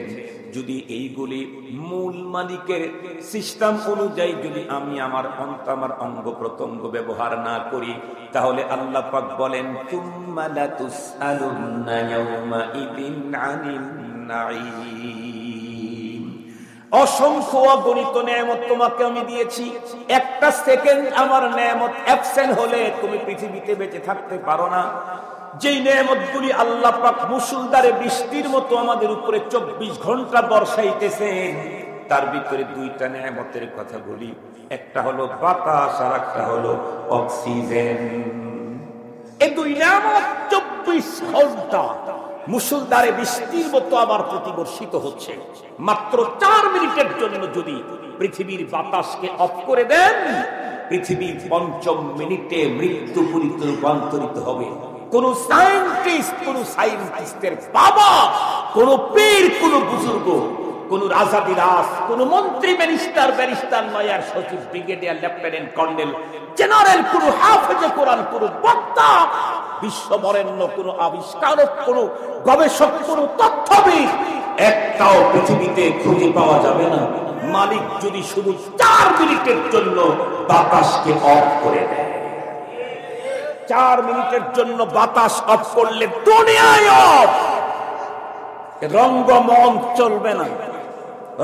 যদি এইগুলি মূল মালিকের সিস্টেম অনুযায়ী যদি আমি আমার অঙ্গ প্রত্যঙ্গ ব্যবহার না করি, তাহলে আল্লাহ পাক বলেন, তুম্মা লা তুসআলুন্না ইয়াওমা ইদিন আনিন নাঈম। অসংখ্য অগণিত নেয়ামত তোমাকে আমি দিয়েছি, একটা সেকেন্ড আমার নেয়ামত অ্যাবসেন্ট হলে তুমি পৃথিবীতে বেঁচে থাকতে পারো না। যেই নেয়ামতগুলি আল্লাহ পাক মুষলধারে বৃষ্টির মতো আমাদের উপরে 24 ঘন্টা বর্ষাইতেছেন, তার ভিতরে দুইটা নেয়ামতের কথা বলি। একটা হলো বাতাস, আর একটা হলো অক্সিজেন। এই দুই নেয়ামত 24 ঘন্টা মুষলধারে বৃষ্টির মতো আবার প্রতিবর্ষিত হচ্ছে। মাত্র 4 মিনিটের জন্য যদি পৃথিবীর বাতাসকে অফ করে দেন, পৃথিবী 5 মিনিটে মৃত্যুপুরীতে রূপান্তরিত হবে। কোন সায়েন্টিস্টের বাবা, কোন পীর, কোন বুজুর্গ, কোন রাজাদিরাজ, কোন মন্ত্রী, ব্যারিস্টার, নয়ার সচিব, ব্রিগেডিয়ার, লেফটেন্যান্ট কর্নেল, জেনারেল, কোন হাফেজে কোরআন, কোন বক্তা, বিশ্ববরেণ্য কোন আবিষ্কারক, কোন গবেষক, কোন তথ্যবিদ, একটাও পৃথিবীতে খুঁজে পাওয়া যাবে না। মালিক যদি শুধু 4 মিনিটের জন্য বাতাসকে অফ করে দেয়, 4 মিনিটের জন্য বাতাস অফ করলে দুনিয়ায় অফ। রঙ্গমঞ্চ চলবে না,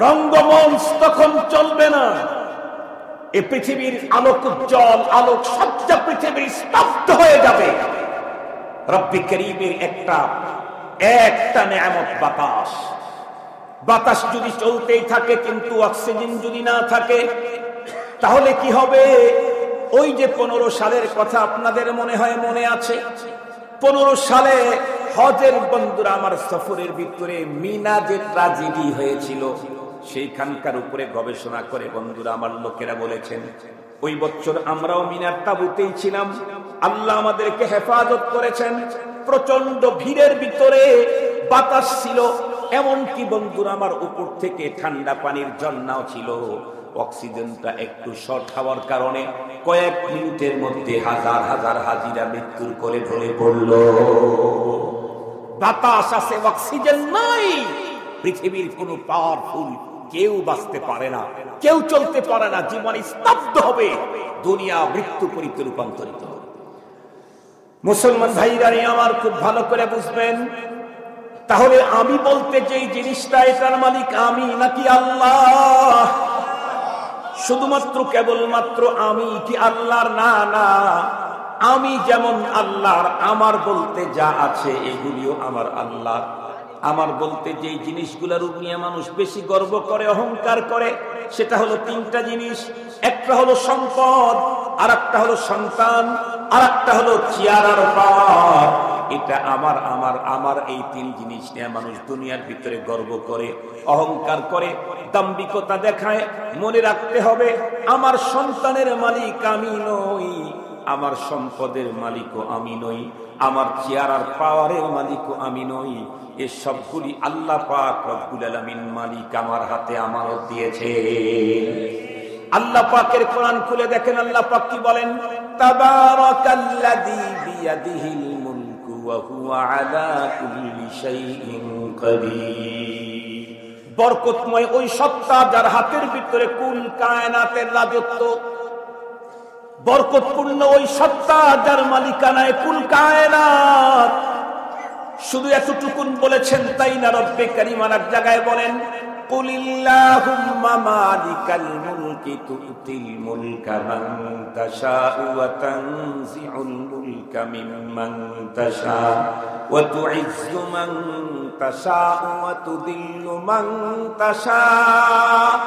রঙ্গমঞ্চ তখন চলবে না। এ পৃথিবীর আলোক উজ্জ্বল, আলোক সজ্জা পৃথিবীর স্তব্ধ হয়ে যাবে। রব্বি করিমের একটা একটা নেয়ামত বাতাস। বাতাস যদি চলতেই থাকে কিন্তু অক্সিজেন যদি না থাকে তাহলে কি হবে? ওই যে 15 সালের কথা আপনাদের মনে হয় মনে আছে, 15 সালে হজের বন্ধুরা আমার সফরের ভিতরে মিনা যে ট্র্যাজেডি হয়েছিল সেইখানকার উপরে গবেষণা করে বন্ধুরা আমার লোকেরা বলেছেন ওই বছর আমরাও মিনার তাঁবুতেই ছিলাম। আল্লাহ আমাদেরকে হেফাজত করেছেন। প্রচন্ড ভিড়ের ভিতরে বাতাস ছিল, এমনকি বন্ধুরা আমার উপর থেকে ঠান্ডা পানির ঝর্ণাও ছিল। অক্সিজেনটা একটু শর্ট হওয়ার কারণে কয়েক মিনিটের মধ্যে হাজার হাজার হাজিরা মৃত্যুর কোলে ঢলে পড়ল। বাতাস আছে, অক্সিজেন নাই। পৃথিবীর কোন পাওয়ারফুল কেউ বাঁচতে পারে না, কেউ চলতে পারে না। জীবন স্তব্ধ হবে, দুনিয়া মৃত্যু পরিতে রূপান্তরিত হবে। মুসলমান ভাইরা আমার খুব ভালো করে বুঝবেন। তাহলে আমি বলতে যেই জিনিসটা, এটার মালিক আমি নাকি আল্লাহ? শুধুমাত্র কেবলমাত্র আমি কি আল্লাহর? না না, আমি যেমন আল্লাহর, আমার বলতে যা আছে এগুলিও আমার আল্লাহর। আমার বলতে যেই জিনিসগুলোর নিয়ে মানুষ বেশি গর্ব করে, অহংকার করে, সেটা হলো 3টা জিনিস। একটা হলো সম্পদ, আর একটা হলো সন্তান, আর একটা হলো চেয়ার আর পাওয়ার। এটা আমার আমার আমার এই 3 জিনিস নিয়ে মানুষ দুনিয়ার ভিতরে গর্ব করে, অহংকার করে, দাম্ভিকতা দেখায়। মনে রাখতে হবে আমার সন্তানের মালিক আমি নই, আমার সম্পদের মালিকও আমি নই, আমার চেয়ার আর পাওয়ারের মালিকও আমি নই। এই সবগুলি আল্লাহ পাক রব্বুল আলামিন মালিক আমার হাতে আমানত দিয়েছে। আল্লাহ পাকের কোরআন খুলে দেখেন, আল্লাহ পাক কি বলেন? তাবারাকাল্লাযী বিয়াদিহিল মুলকু ওয়া হুয়া আলা কুল্লি শাইইন কাদির। বরকতময় ওই সত্তা যার হাতের ভিতরে কুল কায়নাতের রাজত্ব। বরকতপূর্ণ ওই সত্তা যার মালিকানায় কুল কায়নাত। শুধু এতটুকুন বলেছেন তাই না? রব্বে কারীম আরেক জায়গায় বলেন, কুলিল্লাহুম্মা মালিকাল মুলকি তুতিল মুলকা মান তাশাউ ওয়া তানজিউল মুলকা মিম্মান তাশাউ ওয়া তুইজ্জু মান তাশাউ ওয়া তুদিল্লু মান তাশাউ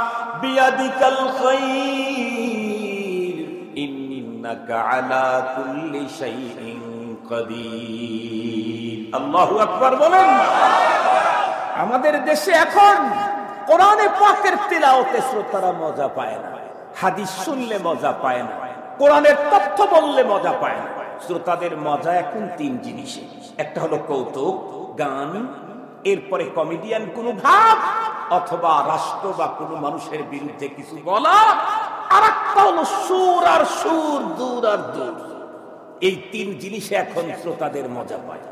বিয়াদিকাল খায়র ইন্নাকা আলা কুল্লি শাইইন কাদির। আল্লাহু আকবার বলেন। আমাদের দেশে এখন কোরআনে পাকের তিলাওয়াতে শ্রোতারা মজা পায় না, হাদিস শুনলে মজা পায় না, কোরআনের তথ্য বললে মজা পায় না। শ্রোতাদের মজা এখন 3 জিনিসে। একটা হলো কৌতুক, গান, এরপরে কমেডিয়ান কোনো ভাব অথবা রাষ্ট্র বা কোনো মানুষের বিরুদ্ধে কিছু বলা, আর একটা হলো সুর আর সুর, দূর আর দূর। এই 3 জিনিসে এখন শ্রোতাদের মজা পায়।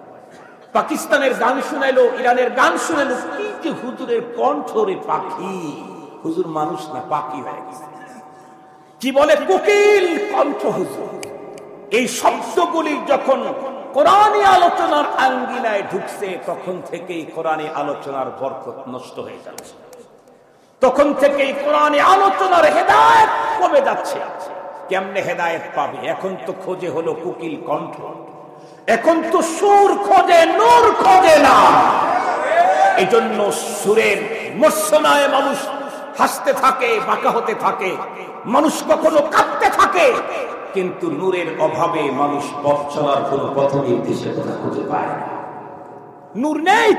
পাকিস্তানের গান শুনাইলো, ইরানের গান শুনাইলো, কি যে হুজুরের কণ্ঠরে পাখি। হুজুর মানুষ না, পাখি হয়ে গেছে। কি বলে কোকিল কণ্ঠ হুজুর। এই শব্দগুলি যখন কোরআনী আলোচনার আঙ্গিনায় ঢুকছে তখন থেকেই কোরআনী আলোচনার বরকত নষ্ট হয়ে যাচ্ছে, তখন থেকেই কোরআনী আলোচনার হেদায়েত কমে যাচ্ছে। কেমনে হেদায়েত পাবে? এখন তো খোঁজে হলো কোকিল কণ্ঠ, এখন তো সুর খোঁজে, নূর খোঁজে না। এই জন্য সুরের মর্সনায় মানুষ হাসতে থাকে, বাঁকা হতে থাকে, মানুষ কখনো কাঁদতে থাকে, কিন্তু নূরের অভাবে মানুষ পথ চলার কোন পথ নির্দেশের কথা খুঁজে পায় না। নূর নেই।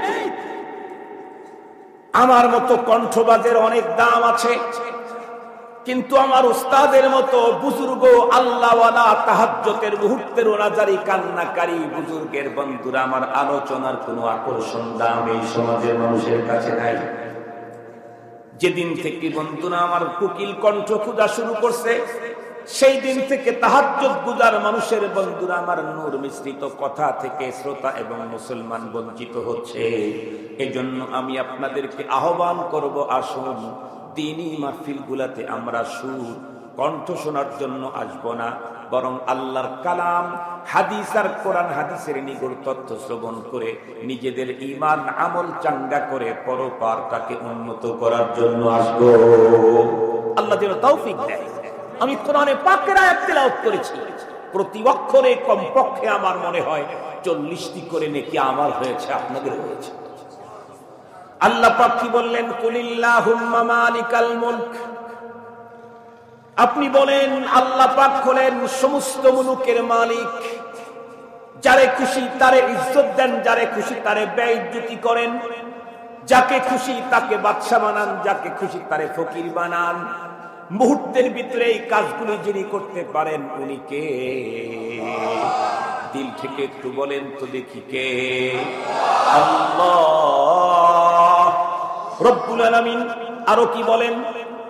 আমার মতো কণ্ঠবাজের অনেক দাম আছে, কিন্তু আমার উস্তাদের মতো বুজুর্গ আল্লাহওয়ালা তাহাজ্জুদের মুহূর্তের ওনাজারি কান্নাকারী বুজুর্গের বন্ধুরা আমার আলোচনার কোনো আকর্ষণ দাম এই সমাজের মানুষের কাছে নাই। যেদিন থেকে বন্ধুরা আমার কোকিল কণ্ঠ খোঁজা শুরু করছে সেই দিন থেকে তাহাজ্জুদ গুজার মানুষের বন্ধুরা আমার নূর মিশ্রিত কথা থেকে শ্রোতা এবং মুসলমান বঞ্চিত হচ্ছে। এজন্য আমি আপনাদেরকে আহ্বান করব, আসুন দ্বীনি মাহফিল গুলাতে আমরা সুর কণ্ঠ শোনার জন্য আসবো না, বরং আল্লাহর কালাম, হাদিস আর কোরআন হাদিসের নিগুড় তথ্য শ্রবণ করে নিজেদের ঈমান আমল চাঙ্গা করে পরপারটাকে উন্নত করার জন্য আসবো। আল্লাহ যেন তৌফিক দেয়। আমি কোরআনে পাকের আয়াত তেলাওয়াত করেছি, প্রতি অক্ষরে কমপক্ষে আমার মনে হয় 40টি করে নেকি আমার হয়েছে, আপনাদের হয়েছে। আল্লাহ পাক কি বললেন? কুলিল্লাহুম্মা মালিকাল মুলক, আপনি বলেন আল্লাহ পাক হলেন সমস্ত মুলুকের মালিক। যারে খুশি তারে ইজ্জত দেন, যারে খুশি তারে বেইজ্জতি করেন, যাকে খুশি তাকে বাদশা বানান, যাকে খুশি তারে ফকির বানান। মুহূর্তের ভিতরে এই কাজগুলি যিনি করতে পারেন উনি কে? দিল থেকে একটু বলেন তো দেখি কে? আল্লাহ রব্বুল আলামিন। আরো কি বলেন?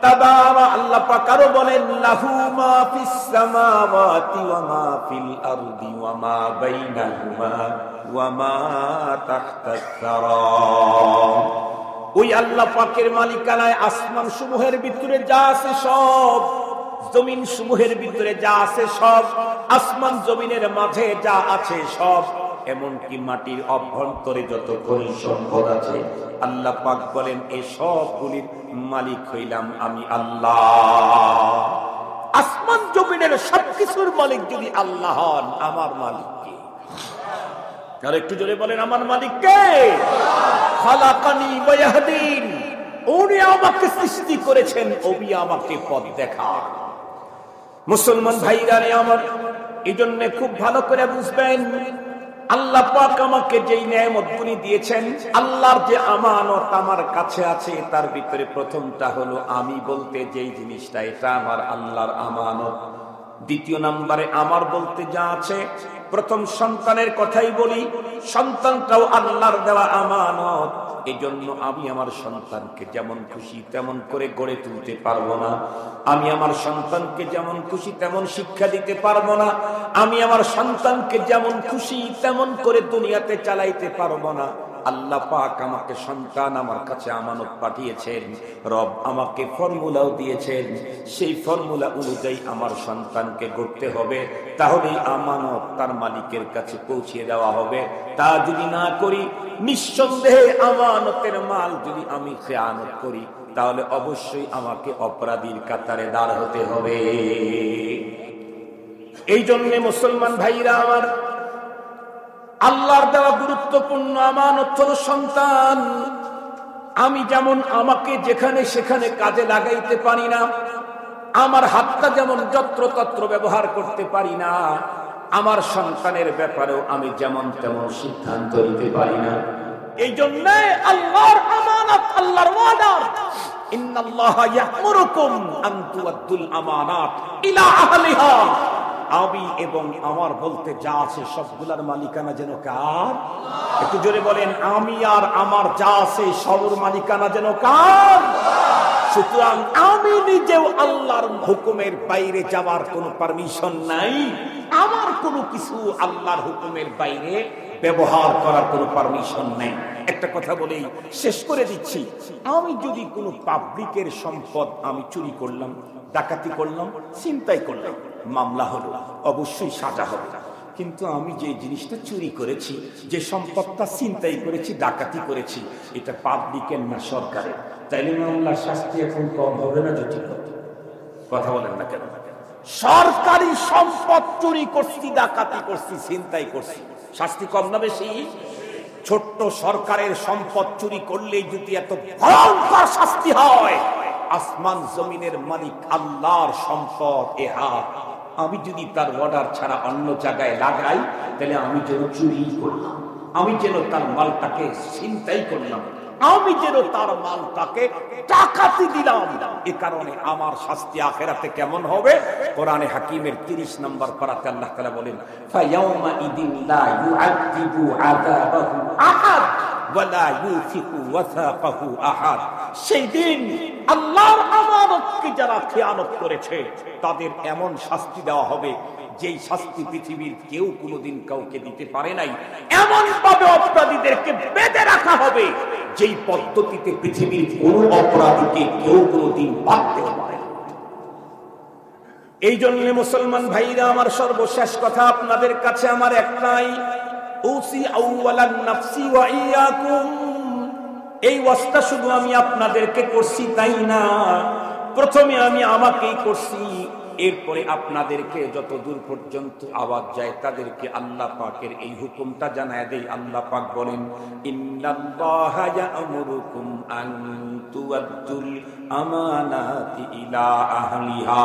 তাবারা, আল্লাহ পাক আরো বলেন লাহু মা ফিস সামাওয়াতি ওয়া মা ফিল আরদি ওয়া মা বাইনাহুমা ওয়া মা তাহতাস সারা। ওই আল্লাহ পাকের মালিকানায় আসমান সমূহের ভিতরে যা আছে সব, জমিন সমূহের ভিতরে যা আছে সব, আসমান জমিনের মাঝে যা আছে সব, এমনকি মাটির অভ্যন্তরে যত খনিজ সম্পদ আছে, আল্লাহ পাক বলেন এই সবগুলির মালিক হইলাম আমি আল্লাহ। আসমান জমিনের সবকিছুর মালিক যদি আল্লাহ হন, আমার মালিক কে? আর একটু জোরে বলেন আমার মালিক কে? খালাকানি ওয়া ইয়াহদিন, উনি আমাকে সৃষ্টি করেছেন, উনি আমাকে পথ দেখান। মুসলমান ভাইরা আমার, এইজন্য খুব ভালো করে বুঝবেন আল্লাহ পাক আমাকে যেই নেয়ামতগুলি দিয়েছেন, আল্লাহর যে আমানত আমার কাছে আছে, তার ভিতরে প্রথমটা হলো আমি বলতে যেই জিনিসটা, এটা আমার আল্লাহর আমানত। দ্বিতীয় নম্বরে আমার বলতে যা আছে, প্রথম সন্তানের কথাই বলি, সন্তানটাও আল্লাহর দেওয়া আমানত। এই জন্য আমি আমার সন্তানকে যেমন খুশি তেমন করে গড়ে তুলতে পারবো না, আমি আমার সন্তানকে যেমন খুশি তেমন শিক্ষা দিতে পারবো না, আমি আমার সন্তানকে যেমন খুশি তেমন করে দুনিয়াতে চালাইতে পারবো না। আল্লাহ পাক আমাকে সন্তান আমার কাছে আমানত পাঠিয়েছেন, রব আমাকে ফর্মুলাও দিয়েছেন, সেই ফর্মুলা অনুযায়ী আমার সন্তানকে গড়তে হবে, তাহলেই আমানত তার মালিকের কাছে পৌঁছে দেওয়া হবে। তা যদি না করি, নিঃসন্দেহে আমানতের মাল যদি আমি খেয়ানত করি, তাহলে অবশ্যই আমাকে অপরাধীর কাতারে দাঁড় হতে হবে। এই জন্য মুসলমান ভাইরা আমার, আল্লাহর দেওয়া গুরুত্বপূর্ণ আমানত হলো সন্তান। আমি যেমন আমাকে যেখানে সেখানে কাজে লাগাইতে পারি না, আমার হাতটা যেমন যত্রতত্র ব্যবহার করতে পারি না, আমার সন্তানের ব্যাপারেও আমি যেমন তেমন সিদ্ধান্ত নিতে পারি না। এই জন্য আল্লাহর আমানত, আল্লাহর ওয়াদা, ইন্নাল্লাহা ইয়া'মুরুকুম আন তু'আদ্দুল আমানাত ইলা আহলিহা। আমি এবং আমার বলতে যা আছে সবগুলার মালিকানা যেন কার? একটু জোরে বলেন, আমি আর আমার যা আছে সবর মালিকানা যেন কার? সুতরাং আমি নিজেও আল্লাহর হুকুমের বাইরে যাওয়ার কোনো পারমিশন নাই, আমার কোনো কিছু আল্লাহর হুকুমের বাইরে ব্যবহার করার কোনো পারমিশন নেই। একটা কথা বলেই শেষ করে দিচ্ছি, আমি যদি কোনো পাবলিকের সম্পদ আমি চুরি করলাম, ডাকাতি করলাম, ছিনতাই করলাম, মামলা হলো, অবশ্যই সাজা হবে। কিন্তু আমি যে জিনিসটা চুরি করেছি, যে সম্পদটা ছিনতাই করেছি, ডাকাতি করেছি, এটা পাবলিকের না সরকারের, তাইলে মামলার শাস্তি এখন কম হবে না জটিল হবে? কথা বলেন না কেন? সরকারি সম্পদ চুরি করছি, ডাকাতি করছি, ছিনতাই করছি, শাস্তি কম না বেশি? ছোট্ট সরকারের সম্পদ চুরি করলে যদি এত ভয়ঙ্কর শাস্তি হয়, আসমান জমিনের মালিক আল্লাহর সম্পদ এ হাত, আমি যদি তার অর্ডার ছাড়া অন্য জায়গায় লাগাই, তাহলে আমি যেন চুরি করলাম, আমি যেন তার মালটাকে ছিনতাই করলাম, আমি যেন তার মালটাকে ডাকাতি দিলাম। এ কারণে আমার শাস্তি আখিরাতে কেমন হবে? কোরআনে হাকিমের 30 নম্বর পারাতে আল্লাহ তাআলা বলেন, ফায়াউমা ইদিন লা ইউআযিবু আযাবাহু আহাদ ওয়া লা ইউসিকু ওয়াসাকাহু আহাদ। সেই দিন আল্লাহর আমানতকে যারা খেয়ানত করেছে তাদের এমন শাস্তি দেওয়া হবে যেই শাস্তি পৃথিবীর কেউ কোনোদিন কাউকে দিতে পারে নাই। এমন ভাবে অপরাধীদেরকে বেঁধে রাখা হবে যেই পদ্ধতিতে পৃথিবীর কোন অপরাধীকে কেউ কোনোদিন বাঁধতে পারে না। এই জন্য মুসলমান ভাইরা আমার, সর্বশেষ কথা আপনাদের কাছে আমার একটাই, উসি আউওয়ালান নাফসি ওয়া ইয়াকুম। এই ওয়াজটা শুধু আমি আপনাদেরকে করছি তাই না, প্রথমে আমি আমাকেই করছি, এরপরে আপনাদেরকে যত দূর পর্যন্ত আওয়াজ যায় তাদেরকে আল্লাহ পাকের এই হুকুমটা জানায় দেই। আল্লাহ পাক বলেন, ইন্নাল্লাহা ইয়া'মুরুকুম আন তুআদ্দুল আমানাতি ইলা আহলিহা।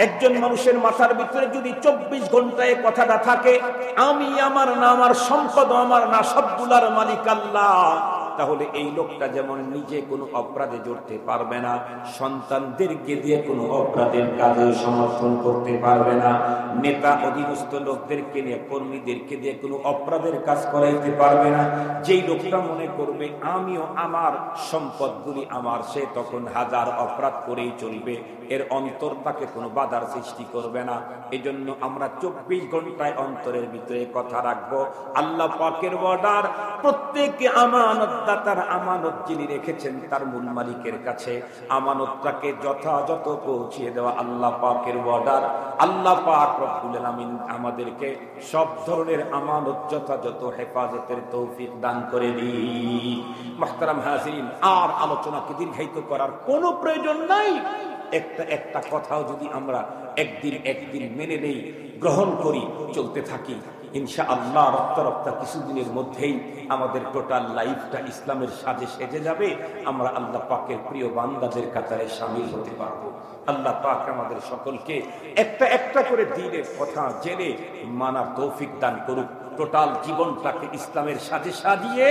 একজন মানুষের মাথার ভিতরে যদি 24 ঘন্টায় কথাটা থাকে, আমি আমার না, আমার সম্পদ আমার না, সবগুলার মালিক আল্লাহ, তাহলে এই লোকটা যেমন নিজে কোনো অপরাধে জড়তে পারবে না, সন্তানদেরকে দিয়ে কোনো অপরাধের কাজে সমর্থন করতে পারবে না, নেতা অধীনস্থ লোকদেরকে নিয়ে, কর্মীদেরকে দিয়ে কোনো অপরাধের কাজ করাইতে পারবে না। যেই লোকটা মনে করবে আমিও আমার সম্পদগুলি আমার, সে তখন হাজার অপরাধ করেই চলবে, এর অন্তর তাকে কোনো বাধার সৃষ্টি করবে না। এজন্য আমরা 24 ঘন্টায় অন্তরের ভিতরে কথা রাখবো। আল্লাহ পাকের অর্ডার, প্রত্যেকে আমানতদাতার আমানত যিনি রেখেছেন তার মূল মালিকের কাছে আমানতটাকে যথাযথ পৌঁছিয়ে দেওয়া আল্লাহ পাকের অর্ডার। আল্লাহ পাক রব্বুল আলামিন আমাদেরকে সব ধরনের আমানত যথাযথ হেফাজতের তৌফিক দান করে দিন। মুহতারাম হাজিরিন, আর আলোচনাকে দীর্ঘায়িত করার কোনো প্রয়োজন নাই। একটা কথাও যদি আমরা একদিন মেনে নেই, গ্রহণ করি, চলতে থাকি, ইনশাআল্লাহ রপ্তা কিছুদিনের মধ্যেই আমাদের টোটাল লাইফটা ইসলামের সাজে সেজে যাবে। আমরা আল্লাহ পাকের প্রিয় বান্দাদের কাতারে শামিল হতে পারবো। আল্লাহ পাক আমাদের সকলকে একটা করে দ্বীনের কথা জেনে মানার তৌফিক দান করুক। টোটাল জীবনটাকে ইসলামের সাজে সাজিয়ে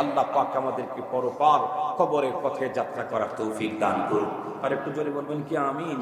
আল্লাহ পাক আমাদেরকে পরপার কবরের পথে যাত্রা করার তৌফিক দান করুক। আর একটু জোরে বলবেন কি আমিন?